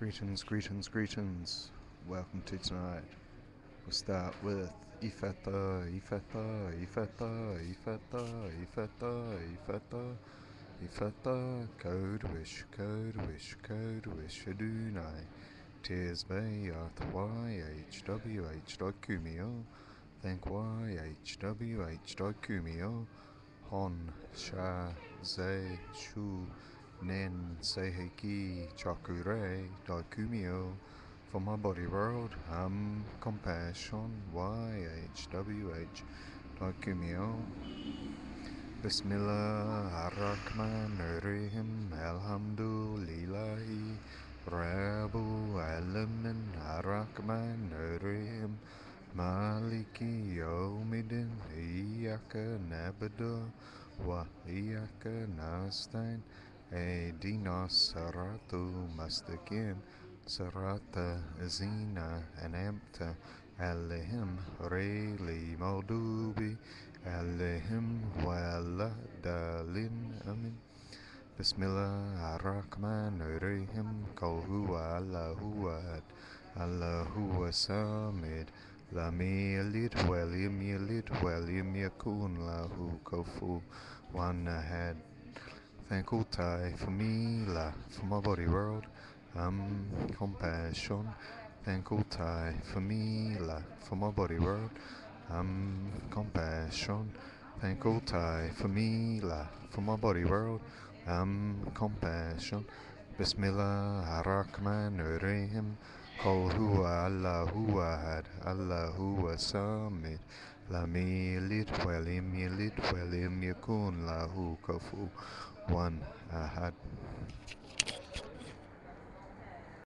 Greetings, greetings, greetings. Welcome to tonight. We'll start with Ifeta, Ifeta, Ifeta, Ifeta, Ifeta, Ifeta, Ifeta, Code Wish, Code Wish, Code Wish, Adunai. Tears Bay, Arthur YHWH, Kumio. Thank YHWH, Kumio. Hon, Sha, Ze, Shu, Nen, Seiheki, Chakure, Daikumio. For my body world, compassion, YHWH, Daikumio. Bismillah, Ar-Rahman, Ar-Rahim, Alhamdulillahi, Rabu, Alamin, Ar-Rahman, Ar-Rahim, Maliki, Yawmiddin, Iyaka, Nabada, wa Iyaka, Nastain, Ehdina, Saratu, Mustaqim, Sarata, Zina, Anamta, Alihim, Rayli, Maldubi, Alihim, Wala, Dalin, Amin. Bismillah, Ar-Rahman, Ar-Rahim, Kul huwa Allahu ahad, Allahu samid, Lam yalid walam yulad walam yakun lahu kufuwan ahad. Thank Altai for me, for my body world, compassion. Thank Altai for me, for my body world, compassion. Thank Altai for me, for my body world, compassion. Bismillah, Ar-Rahman, Ar-Rahim, Kul huwa Allahu ahad, Allahu samid, Lam yalid walam yulad walam yakun lahu kufuwan ahad.